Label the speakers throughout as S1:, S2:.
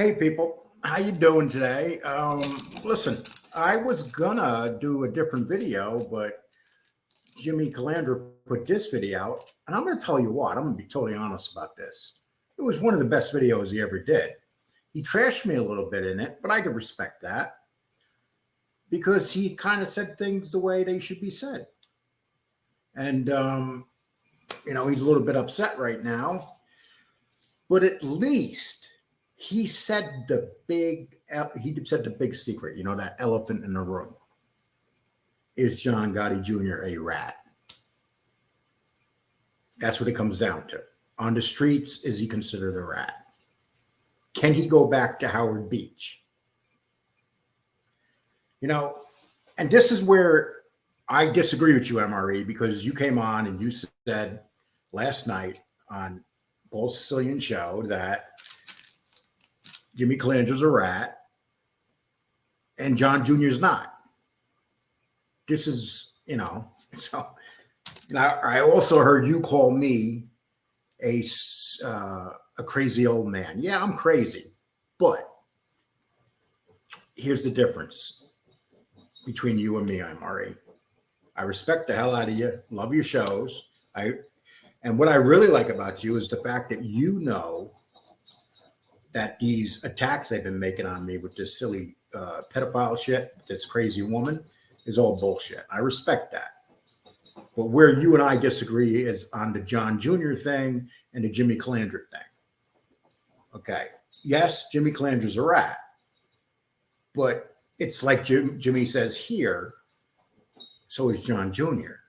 S1: Hey people, how you doing today? Listen, I was gonna do a different video, but Jimmy Calandra put this video out, and I'm gonna tell you what. I'm gonna be totally honest about this. It was one of the best videos he ever did. He trashed me a little bit in it, but I could respect that because he kind of said things the way they should be said. And he's a little bit upset right now, but at least he said the big secret, that elephant in the room. Is John Gotti Jr. a rat? That's what it comes down to. On the streets, is he considered a rat? Can he go back to Howard Beach? And this is where I disagree with you, MRE, because you came on and you said last night on Paul Sicilian show that Jimmy Calandra's a rat and John Jr.'s not. This is, so. And I also heard you call me a crazy old man. Yeah, I'm crazy, but here's the difference between you and me, MRE. I respect the hell out of you, love your shows. And what I really like about you is the fact that you know that these attacks they've been making on me with this silly pedophile shit, this crazy woman, is all bullshit. I respect that. But where you and I disagree is on the John Jr. thing and the Jimmy Calandra thing. Okay. Yes, Jimmy Calandra's a rat. But it's like Jimmy says here, so is John Jr.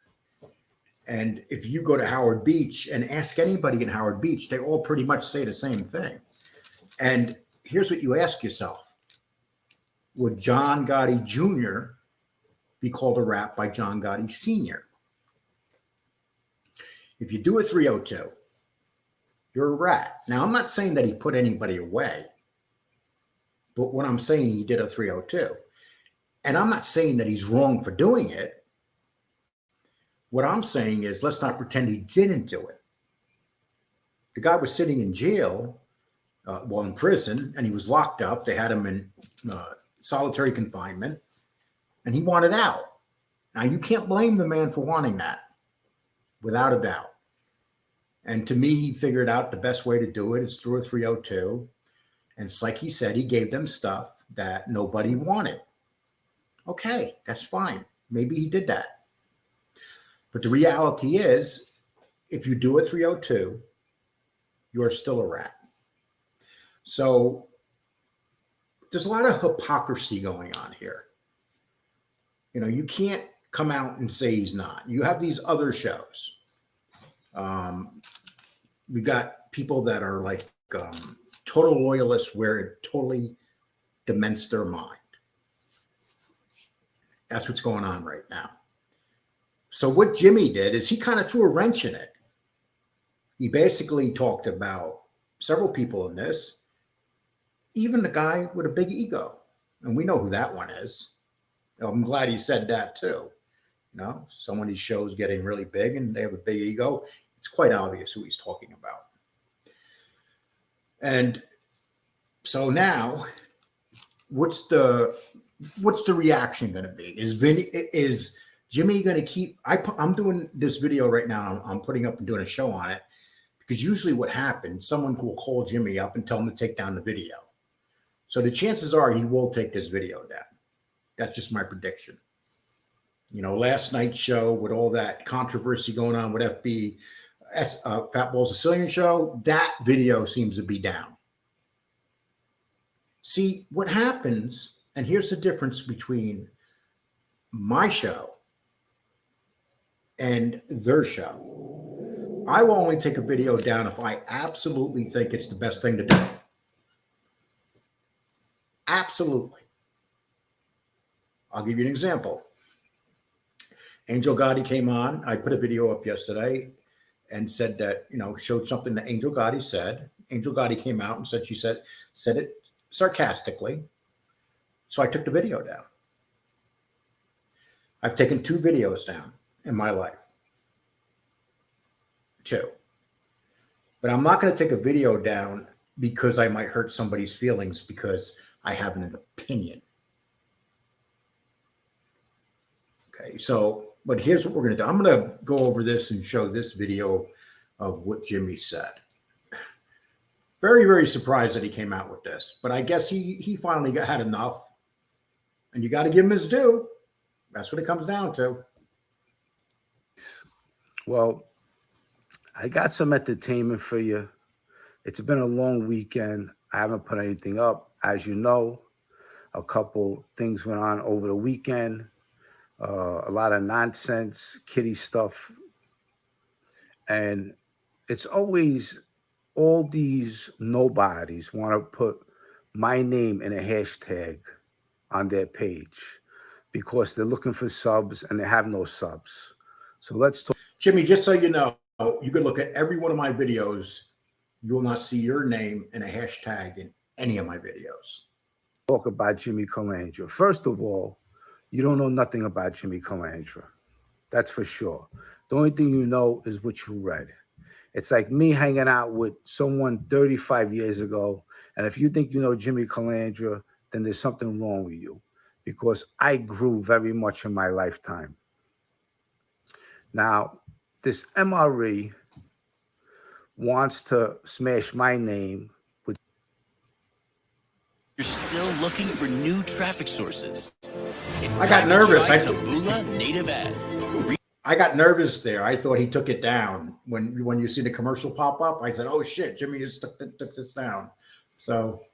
S1: And if you go to Howard Beach and ask anybody in Howard Beach, they all pretty much say the same thing. And here's what you ask yourself. Would John Gotti Jr. be called a rat by John Gotti Sr.? If you do a 302, you're a rat. Now, I'm not saying that he put anybody away, but what I'm saying, he did a 302. And I'm not saying that he's wrong for doing it. What I'm saying is, let's not pretend he didn't do it. The guy was sitting in jail, in prison, and he was locked up. They had him in solitary confinement, and he wanted out. Now, you can't blame the man for wanting that, without a doubt. And to me, he figured out the best way to do it is through a 302. And it's like he said, he gave them stuff that nobody wanted. Okay, that's fine. Maybe he did that. But the reality is, if you do a 302, you're still a rat. So there's a lot of hypocrisy going on here. You can't come out and say he's not. You have these other shows. We've got people that are like total loyalists where it totally dements their mind. That's what's going on right now. So what Jimmy did is he kind of threw a wrench in it. He basically talked about several people in this, even the guy with a big ego. And we know who that one is. I'm glad he said that too. Some of these shows getting really big and they have a big ego. It's quite obvious who he's talking about. And so now, what's the reaction going to be? Is Jimmy going to keep? I'm doing this video right now. I'm putting up and doing a show on it because usually what happens, someone will call Jimmy up and tell him to take down the video. So the chances are he will take this video down. That's just my prediction. Last night's show with all that controversy going on with Fat Ball Sicilian show, that video seems to be down. See, what happens, and here's the difference between my show and their show. I will only take a video down if I absolutely think it's the best thing to do. Absolutely. I'll give you an example. Angel Gotti came on. I put a video up yesterday and said that, showed something that Angel Gotti said. Angel Gotti came out and said said it sarcastically. So I took the video down. I've taken 2 videos down in my life. 2. But I'm not going to take a video down because I might hurt somebody's feelings because I have an opinion. Okay, so, but here's what we're going to do. I'm going to go over this and show this video of what Jimmy said. Very, very surprised that he came out with this, but I guess he finally had enough, and you got to give him his due. That's what it comes down to.
S2: Well, I got some entertainment for you. It's been a long weekend. I haven't put anything up. As you know, a couple things went on over the weekend. A lot of nonsense, kiddie stuff. And it's always all these nobodies want to put my name in a hashtag on their page because they're looking for subs and they have no subs. So let's talk.
S1: Jimmy, just so you know, you can look at every one of my videos. You will not see your name in a hashtag in any of my videos.
S2: Talk about Jimmy Calandra. First of all, you don't know nothing about Jimmy Calandra. That's for sure. The only thing you know is what you read. It's like me hanging out with someone 35 years ago. And if you think you know Jimmy Calandra, then there's something wrong with you because I grew very much in my lifetime. Now, this MRE wants to smash my name with.
S3: You're still looking for new traffic sources.
S1: I got nervous.
S3: Native ads.
S1: I got nervous there. I thought he took it down when you see the commercial pop up. I said, "Oh shit, Jimmy just took this down." So,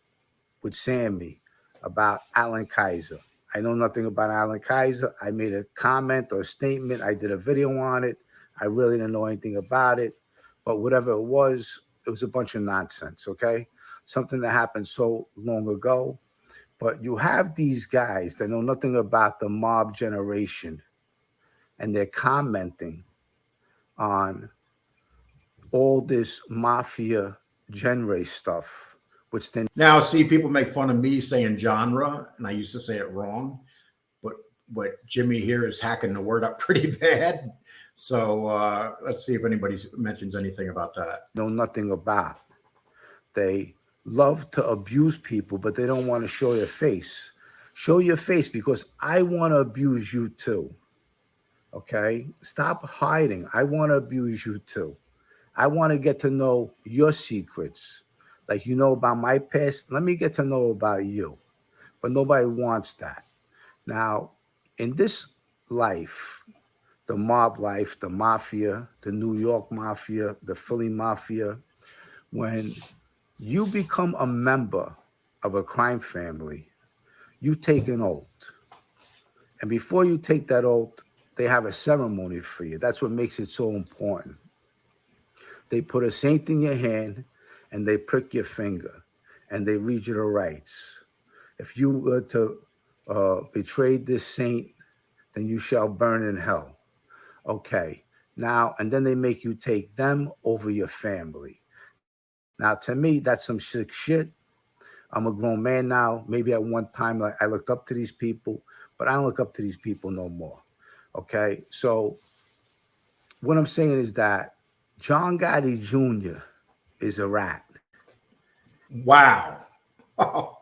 S2: with Sammy about Alan Kaiser. I know nothing about Alan Kaiser. I made a comment or a statement. I did a video on it. I really didn't know anything about it. But whatever it was a bunch of nonsense, okay? Something that happened so long ago. But you have these guys that know nothing about the mob generation, and they're commenting on all this mafia genre stuff, which then
S1: now see people make fun of me saying genre, and I used to say it wrong, but Jimmy here is hacking the word up pretty bad. So let's see if anybody mentions anything about that.
S2: Know nothing about. They love to abuse people, but they don't want to show their face. Show your face because I want to abuse you too. Okay? Stop hiding. I want to abuse you too. I want to get to know your secrets. Like you know about my past, let me get to know about you. But nobody wants that. Now, in this life, the mob life, the mafia, the New York mafia, the Philly mafia, when you become a member of a crime family, you take an oath. And before you take that oath, they have a ceremony for you. That's what makes it so important. They put a saint in your hand and they prick your finger and they read you the rights. If you were to betray this saint, then you shall burn in hell. Okay, now, and then they make you take them over your family. Now, to me, that's some sick shit. I'm a grown man now. Maybe at one time I looked up to these people, but I don't look up to these people no more. Okay, so what I'm saying is that John Gotti Jr. is a rat.
S1: Wow. Oh,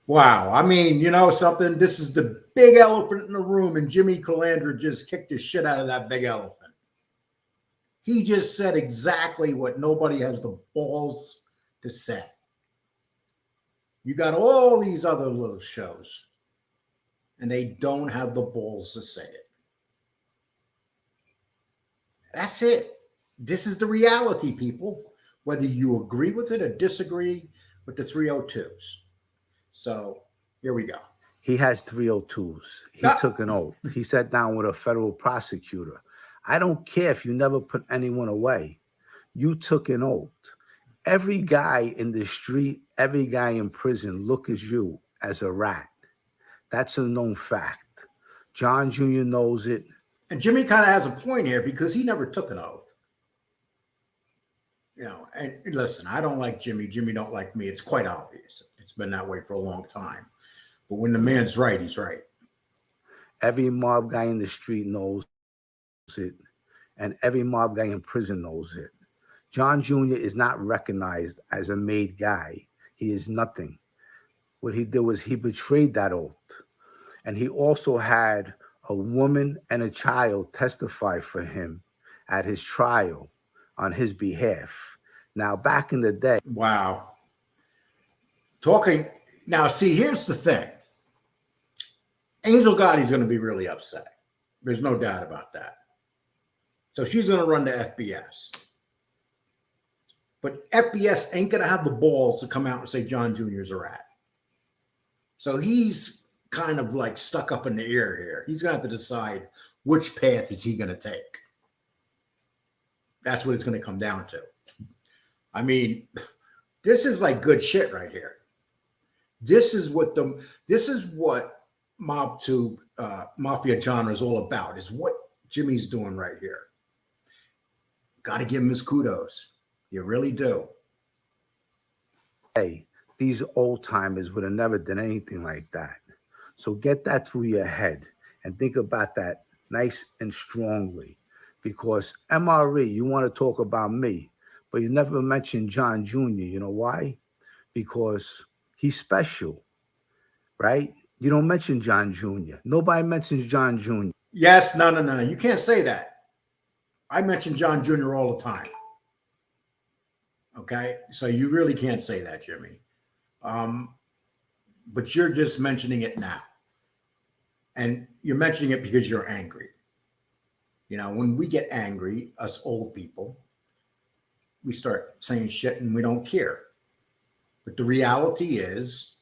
S1: wow. I mean, you know something? This is the big elephant in the room, and Jimmy Calandra just kicked the shit out of that big elephant. He just said exactly what nobody has the balls to say. You got all these other little shows, and they don't have the balls to say it. That's it. This is the reality, people, whether you agree with it or disagree with the 302s. So here we go.
S2: He has 302s. He took an oath. He sat down with a federal prosecutor. I don't care if you never put anyone away. You took an oath. Every guy in the street, every guy in prison look at you as a rat. That's a known fact. John Jr. knows it.
S1: And Jimmy kind of has a point here because he never took an oath. You know, and listen, I don't like Jimmy. Jimmy don't like me. It's quite obvious. It's been that way for a long time. But when the man's right, he's right.
S2: Every mob guy in the street knows it. And every mob guy in prison knows it. John Jr. is not recognized as a made guy. He is nothing. What he did was he betrayed that oath. And he also had a woman and a child testify for him at his trial on his behalf. Now, back in the day,
S1: Wow. Talking now, see, here's the thing. Angel Gotti's going to be really upset. There's no doubt about that. So she's going to run to FBS. But FBS ain't going to have the balls to come out and say John Jr.'s a rat. So he's kind of like stuck up in the air here. He's going to have to decide which path is he going to take. That's what it's going to come down to. I mean, this is like good shit right here. This is what mafia genre is all about, is what Jimmy's doing right here. Got to give him his kudos. You really do.
S2: hey, these old timers would have never done anything like that. So get that through your head and think about that nice and strongly. Because MRE, you want to talk about me, but you never mention John Jr. You know why? Because he's special, right? You don't mention John Jr. Nobody mentions John Jr.
S1: Yes, no. You can't say that. I mention John Jr. all the time. Okay, so you really can't say that, Jimmy. But you're just mentioning it now. And you're mentioning it because you're angry. You know, when we get angry, us old people, we start saying shit and we don't care. But the reality is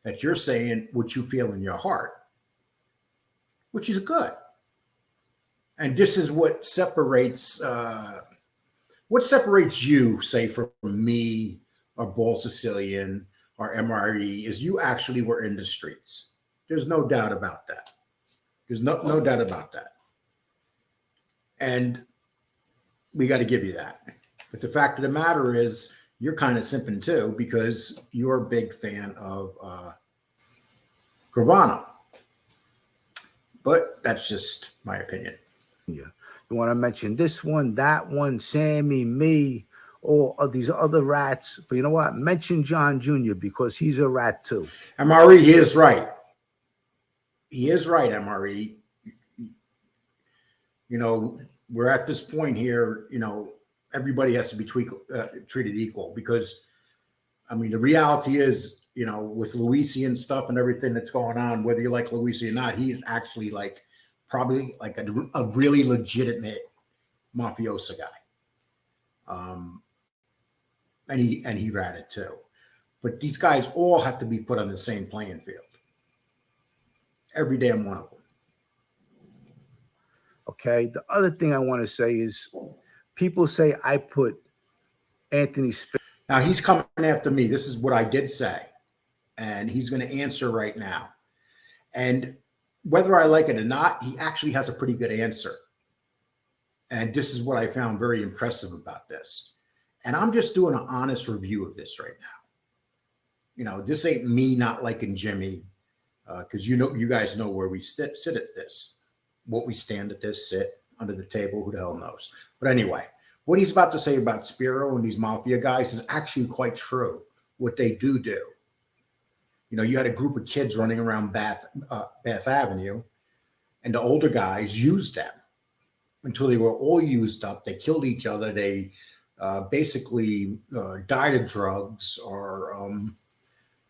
S1: that you're saying what you feel in your heart, which is good. And this is what separates you, say, from me or Ball Sicilian or MRE, is you actually were in the streets. There's no doubt about that. There's no doubt about that. And we got to give you that. But the fact of the matter is, you're kind of simping too, because you're a big fan of Gravano. But that's just my opinion.
S2: You want to mention this one, that one, Sammy, me, all of these other rats. But you know what? Mention John Jr. because he's a rat too.
S1: MRE, he is right. He is right, MRE. You know, we're at this point here, you know, everybody has to be treated equal, because, I mean, the reality is, you know, with Luisi and stuff and everything that's going on, whether you like Luisi or not, he is actually like probably like a really legitimate mafioso guy. And he ratted too. But these guys all have to be put on the same playing field. Every damn one of them.
S2: Okay. The other thing I want to say is, people say I put Anthony Spero.
S1: Now he's coming after me. This is what I did say. And he's going to answer right now. And whether I like it or not, he actually has a pretty good answer. And this is what I found very impressive about this. And I'm just doing an honest review of this right now. You know, this ain't me not liking Jimmy, because you guys know where we sit at this. What we stand at this, sit under the table, who the hell knows. But anyway, what he's about to say about Spero and these mafia guys is actually quite true. What they do. You know, you had a group of kids running around Bath Avenue, and the older guys used them until they were all used up. They killed each other. They basically died of drugs or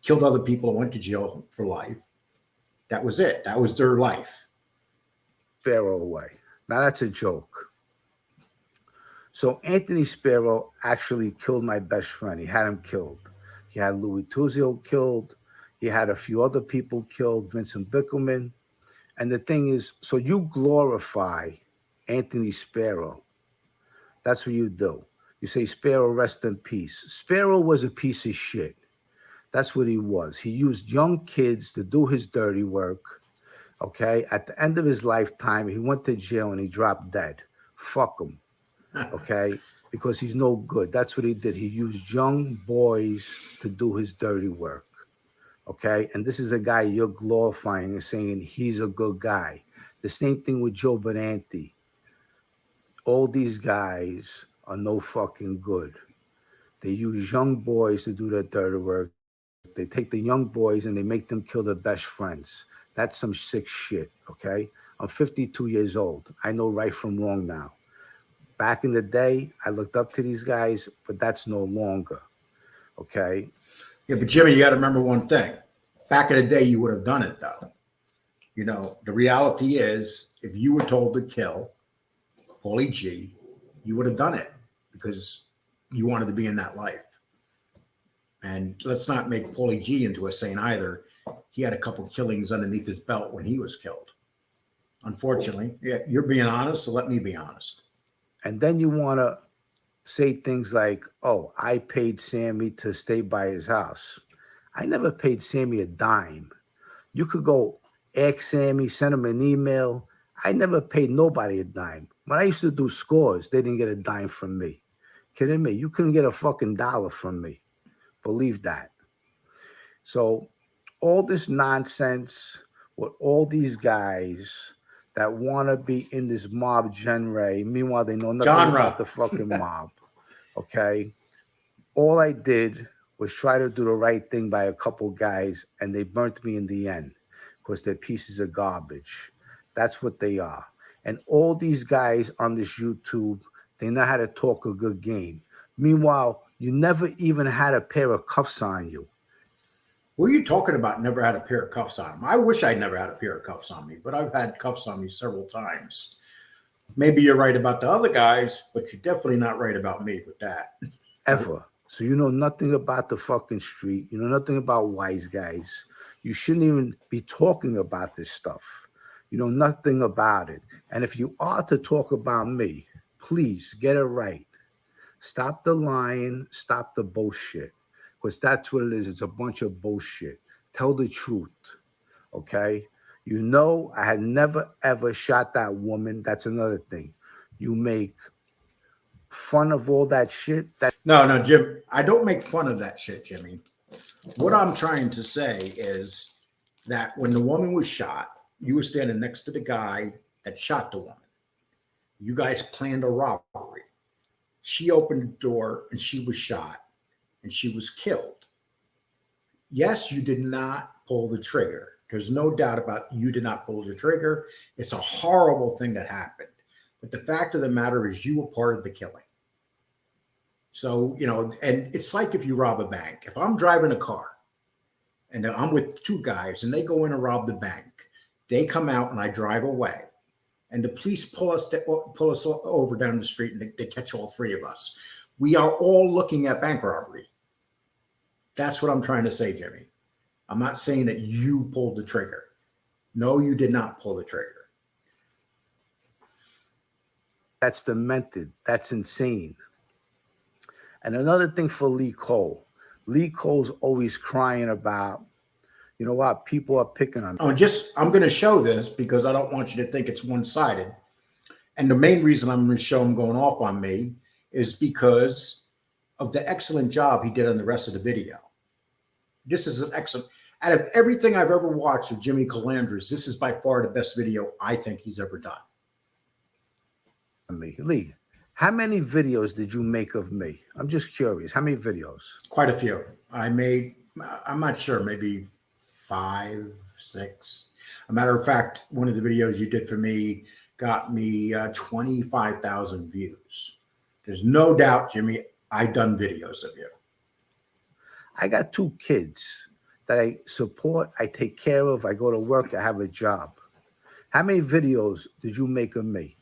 S1: killed other people and went to jail for life. That was it. That was their life.
S2: Spero away. Now that's a joke. So Anthony Spero actually killed my best friend. He had him killed. He had Louis Tuzio killed. He had a few other people killed, Vincent Bickelman. And the thing is, so you glorify Anthony Spero. That's what you do. You say, Spero, rest in peace. Spero was a piece of shit. That's what he was. He used young kids to do his dirty work. Okay? At the end of his lifetime, he went to jail and he dropped dead. Fuck him. Okay? Because he's no good. That's what he did. He used young boys to do his dirty work. Okay? And this is a guy you're glorifying and saying he's a good guy. The same thing with Joe Benanti. All these guys are no fucking good. They use young boys to do their dirty work. They take the young boys and they make them kill their best friends. That's some sick shit, okay? I'm 52 years old. I know right from wrong now. Back in the day, I looked up to these guys, but that's no longer, okay?
S1: Yeah, but Jimmy, you got to remember one thing. Back in the day, you would have done it, though. You know, the reality is, if you were told to kill Paulie G, you would have done it because you wanted to be in that life. And let's not make Paulie G into a saint either. He had a couple killings underneath his belt when he was killed. Unfortunately, yeah, you're being honest, so let me be honest.
S2: And then you want to say things like, oh, I paid Sammy to stay by his house. I never paid Sammy a dime. You could go ask Sammy, send him an email. I never paid nobody a dime. When I used to do scores, they didn't get a dime from me. Kidding me? You couldn't get a fucking dollar from me. Believe that. So all this nonsense with all these guys that want to be in this mob genre, meanwhile they know nothing
S1: Genre.
S2: about the fucking mob. Okay? All I did was try to do the right thing by a couple guys, and they burnt me in the end because they're pieces of garbage. That's what they are. And all these guys on this YouTube, they know how to talk a good game. Meanwhile, you never even had a pair of cuffs on you.
S1: What are you talking about? Never had a pair of cuffs on him. I wish I'd never had a pair of cuffs on me, but I've had cuffs on me several times. Maybe you're right about the other guys, but you're definitely not right about me with that.
S2: Ever. So you know nothing about the fucking street. You know nothing about wise guys. You shouldn't even be talking about this stuff. You know nothing about it. And if you are to talk about me, please get it right. Stop the lying, stop the bullshit. Because that's what it is. It's a bunch of bullshit. Tell the truth. Okay? You know, I had never ever shot that woman. That's another thing. You make fun of all that shit.
S1: No, Jim, I don't make fun of that shit, Jimmy. What I'm trying to say is that when the woman was shot, you were standing next to the guy that shot the woman. You guys planned a robbery. She opened the door and she was shot and she was killed. Yes, you did not pull the trigger. There's no doubt about you did not pull the trigger. It's a horrible thing that happened. But the fact of the matter is you were part of the killing. So, you know, and it's like if you rob a bank. If I'm driving a car and I'm with two guys and they go in and rob the bank, they come out and I drive away. And the police pull us over down the street and they catch all three of us. We are all looking at bank robbery. That's what I'm trying to say, Jimmy. I'm not saying that you pulled the trigger. No, you did not pull the trigger.
S2: That's demented. That's insane. And another thing for Lee Cole. Lee Cole's always crying about, you know what, people are picking on me.
S1: I'm going to show this because I don't want you to think it's one-sided. And the main reason I'm going to show him going off on me is because of the excellent job he did on the rest of the video. This is an excellent, out of everything I've ever watched of Jimmy Calandras, this is by far the best video I think he's ever done.
S2: Lee, how many videos did you make of me? I'm just curious. How many videos?
S1: Quite a few. I made, I'm not sure, maybe 5, 6. A matter of fact, one of the videos you did for me got me 25,000 views. There's no doubt, Jimmy, I've done videos of you.
S2: I got 2 kids that I support, I take care of, I go to work, I have a job. How many videos did you make of me?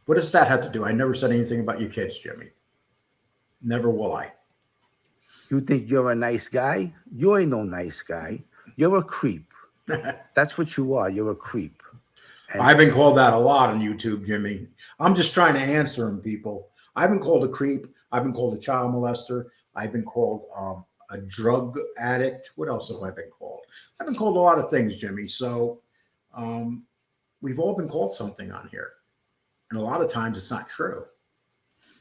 S1: What does that have to do? I never said anything about your kids, Jimmy. Never will I.
S2: You think you're a nice guy? You ain't no nice guy. You're a creep. That's what you are. You're a creep. And
S1: I've been called that a lot on YouTube, Jimmy. I'm just trying to answer them, people. I've been called a creep. I've been called a child molester. I've been called a drug addict. What else have I been called? I've been called a lot of things, Jimmy. So we've all been called something on here. And a lot of times it's not true.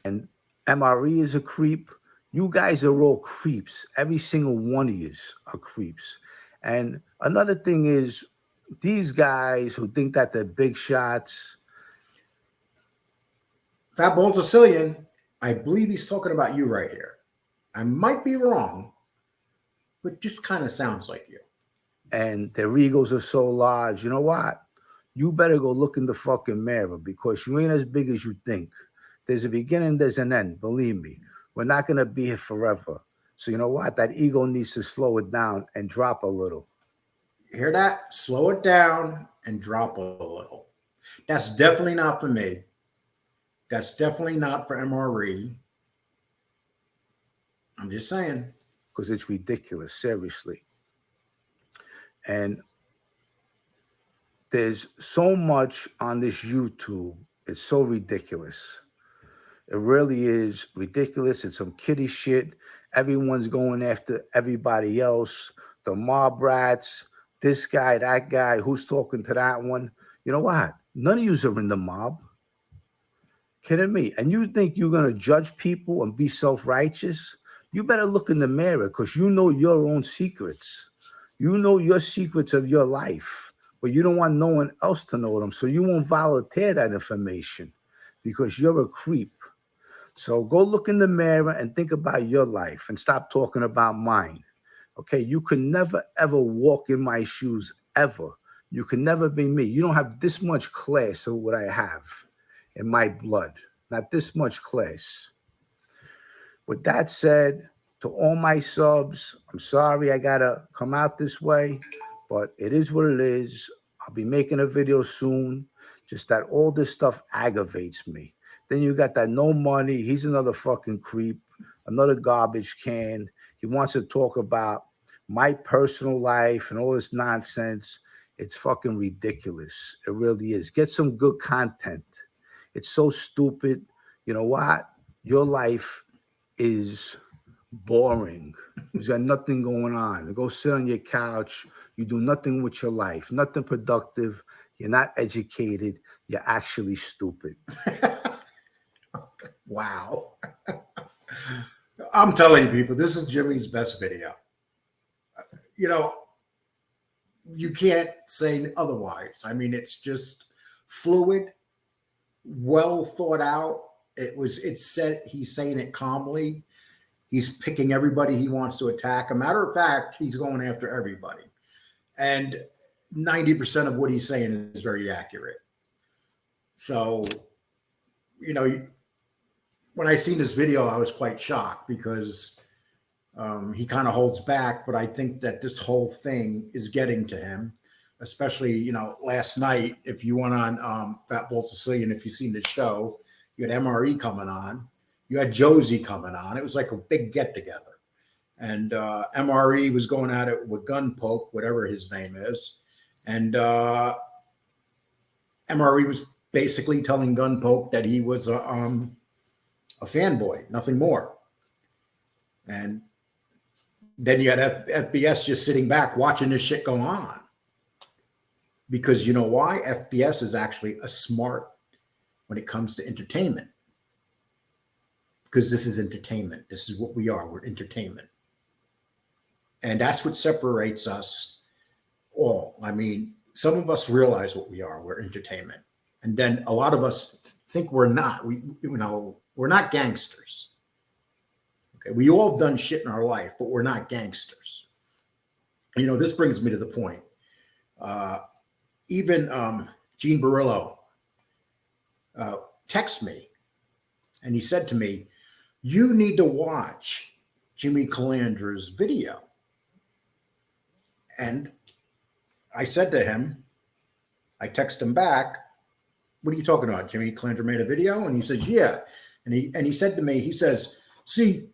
S2: And MRE is a creep. You guys are all creeps. Every single one of you are creeps. And another thing is, these guys who think that they're big shots.
S1: Fat Ball Sicilian, I believe he's talking about you right here. I might be wrong, but just kind of sounds like you.
S2: And their egos are so large. You know what? You better go look in the fucking mirror because you ain't as big as you think. There's a beginning, there's an end. Believe me, we're not going to be here forever. So you know what? That ego needs to slow it down and drop a little.
S1: You hear that? Slow it down and drop a little. That's definitely not for me. That's definitely not for MRE. I'm just saying.
S2: Because it's ridiculous, seriously. And there's so much on this YouTube. It's so ridiculous. It really is ridiculous. It's some kiddie shit. Everyone's going after everybody else. The mob rats, this guy, that guy, who's talking to that one. You know what? None of yous are in the mob. Kidding me? And you think you're going to judge people and be self-righteous? You better look in the mirror because you know your own secrets. You know your secrets of your life, but you don't want no one else to know them. So you won't volunteer that information because you're a creep. So go look in the mirror and think about your life and stop talking about mine. Okay, you can never, ever walk in my shoes, ever. You can never be me. You don't have this much class of what I have in my blood. Not this much class. With that said, to all my subs, I'm sorry I got to come out this way, but it is what it is. I'll be making a video soon. Just that all this stuff aggravates me. Then you got that no money. He's another fucking creep, another garbage can. He wants to talk about my personal life and all this nonsense. It's fucking ridiculous. It really is. Get some good content. It's so stupid. You know what? Your life is boring. There's got nothing going on. You go sit on your couch. You do nothing with your life. Nothing productive. You're not educated. You're actually stupid.
S1: Wow. I'm telling you, people, this is Jimmy's best video. You know, you can't say otherwise. I mean, it's just fluid, well thought out. It's said, he's saying it calmly. He's picking everybody he wants to attack. A matter of fact, he's going after everybody. And 90% of what he's saying is very accurate. So, you know, when I seen this video, I was quite shocked because he kind of holds back, but I think that this whole thing is getting to him, especially, you know, last night, if you went on Fat Bald Sicilian, if you've seen the show, you had MRE coming on, you had Josie coming on. It was like a big get together. And MRE was going at it with Gunpoke, whatever his name is. And MRE was basically telling Gunpoke that he was a fanboy, nothing more. And then you had FBS just sitting back watching this shit go on. Because you know why? FBS is actually a smart when it comes to entertainment. Because this is entertainment. This is what we are. We're entertainment. And that's what separates us all. I mean, some of us realize what we are. We're entertainment. And then a lot of us think we're not. We're not gangsters. Okay, we all have done shit in our life, but we're not gangsters. You know, this brings me to the point. Even Gene Barillo texted me, and he said to me, "You need to watch Jimmy Calandra's video." And I said to him, I texted him back, "What are you talking about? Jimmy Calandra made a video?" And he says, "Yeah." And he said to me, he says, "See,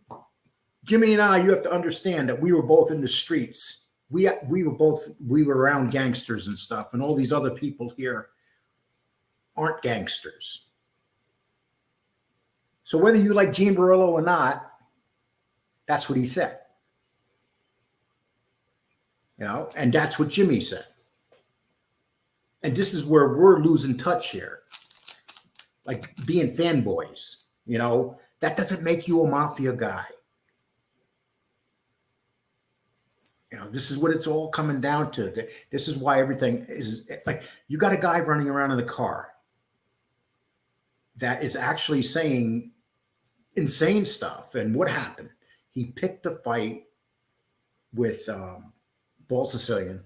S1: Jimmy and I, you have to understand that we were both in the streets. We were around gangsters and stuff, and all these other people here aren't gangsters. So whether you like Gene Barillo or not," that's what he said. You know, and that's what Jimmy said. And this is where we're losing touch here. Like being fanboys, you know, that doesn't make you a mafia guy. You know, this is what it's all coming down to. This is why everything is like, you got a guy running around in the car that is actually saying insane stuff. And what happened? He picked a fight with Ball Sicilian,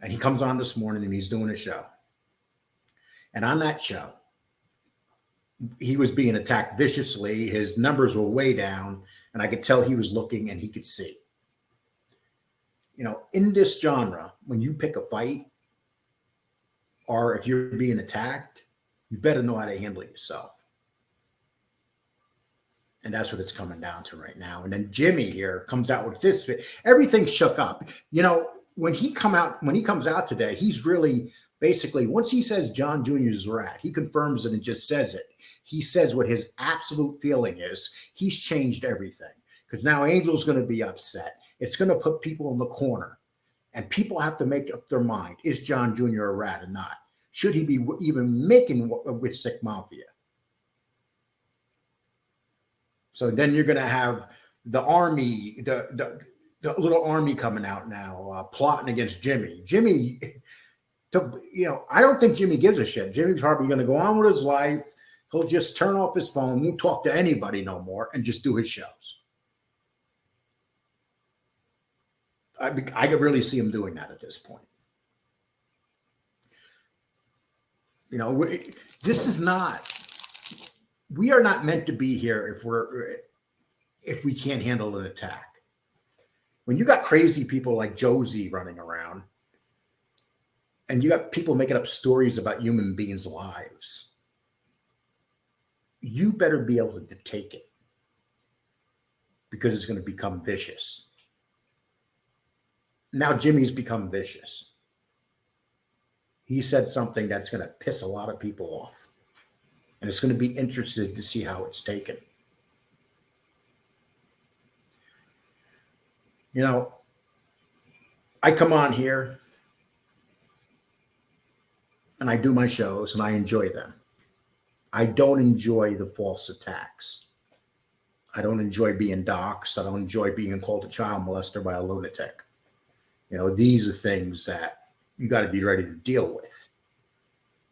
S1: and he comes on this morning and he's doing a show. And on that show, he was being attacked viciously. His numbers were way down, and I could tell he was looking and he could see. You know, in this genre, when you pick a fight or if you're being attacked, you better know how to handle yourself. And that's what it's coming down to right now. And then Jimmy here comes out with this. Everything shook up. You know, when he comes out today, he's really basically, once he says John Jr. is a rat, he confirms it and just says it. He says what his absolute feeling is. He's changed everything because now Angel's going to be upset. It's going to put people in the corner, and people have to make up their mind. Is John Jr. a rat or not? Should he be even making with Sick Mafia? So then you're going to have the army, the little army coming out now, plotting against Jimmy. Jimmy, I don't think Jimmy gives a shit. Jimmy's probably going to go on with his life. He'll just turn off his phone, won't talk to anybody no more, and just do his shows. I could really see him doing that at this point. You know, we are not meant to be here if we can't handle an attack. When you got crazy people like Josie running around, and you got people making up stories about human beings' lives, you better be able to take it because it's going to become vicious. Now Jimmy's become vicious. He said something that's going to piss a lot of people off. And it's going to be interesting to see how it's taken. You know, I come on here and I do my shows and I enjoy them. I don't enjoy the false attacks. I don't enjoy being doxxed. I don't enjoy being called a child molester by a lunatic. You know, these are things that you got to be ready to deal with.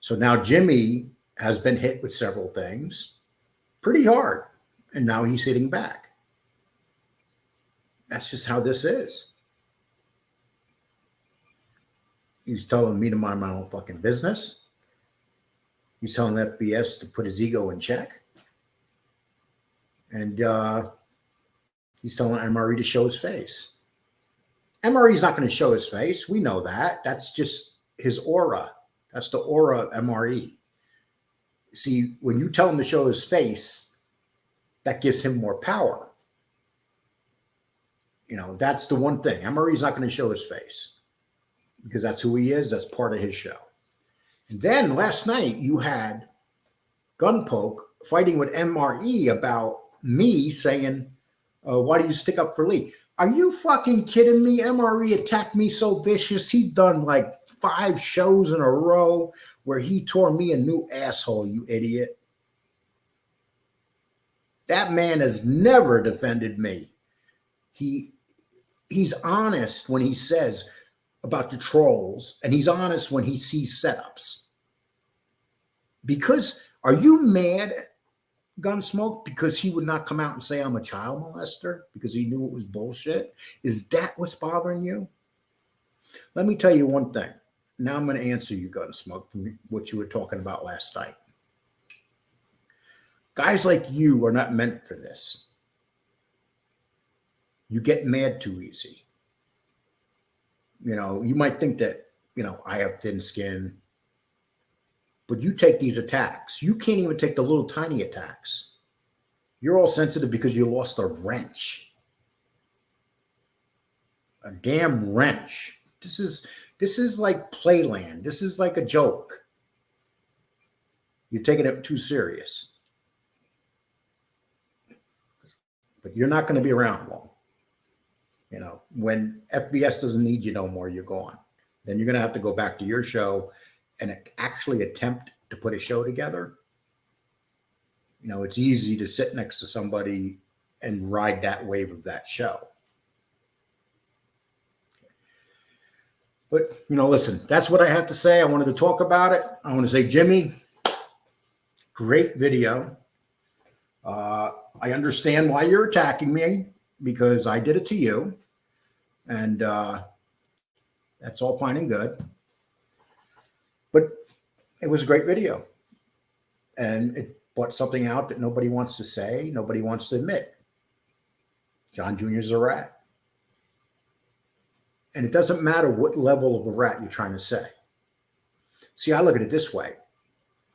S1: So now Jimmy has been hit with several things pretty hard, and now he's hitting back. That's just how this is. He's telling me to mind my own fucking business. He's telling FBS to put his ego in check. And he's telling MRE to show his face. MRE's not going to show his face. We know that. That's just his aura. That's the aura of MRE. See, when you tell him to show his face, that gives him more power. You know, that's the one thing. MRE's not going to show his face because that's who he is. That's part of his show. And then last night you had Gunpoke fighting with MRE about me saying, why do you stick up for Lee? Are you fucking kidding me? MRE attacked me so vicious. He done like 5 shows in a row where he tore me a new asshole, you idiot. That man has never defended me. He's honest when he says about the trolls, and he's honest when he sees setups. Because, are you mad, Gunsmoke, because he would not come out and say I'm a child molester because he knew it was bullshit? Is that what's bothering you? Let me tell you one thing. Now I'm going to answer you, Gunsmoke, from what you were talking about last night. Guys like you are not meant for this. You get mad too easy. You know, you might think that, you know, I have thin skin, but you take these attacks. You can't even take the little tiny attacks. You're all sensitive because you lost a wrench. A damn wrench. This is like playland. This is like a joke. You're taking it too serious. But you're not going to be around long. You know, when FBS doesn't need you no more, you're gone. Then you're going to have to go back to your show and actually attempt to put a show together. You know, it's easy to sit next to somebody and ride that wave of that show. But, you know, listen, that's what I have to say. I wanted to talk about it. I want to say, Jimmy, great video. I understand why you're attacking me because I did it to you. And that's all fine and good. But it was a great video. And it brought something out that nobody wants to say, nobody wants to admit. John Jr.'s a rat. And it doesn't matter what level of a rat you're trying to say. See, I look at it this way.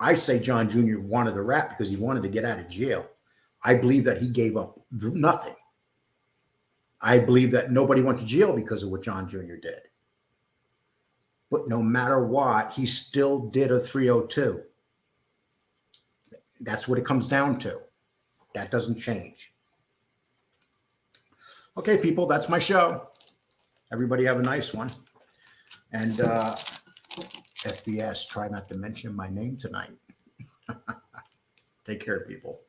S1: I say John Jr. wanted the rat because he wanted to get out of jail. I believe that he gave up nothing. I believe that nobody went to jail because of what John Jr. did. But no matter what, he still did a 302. That's what it comes down to. That doesn't change. Okay, people, that's my show. Everybody have a nice one. And FBS, try not to mention my name tonight. Take care, people.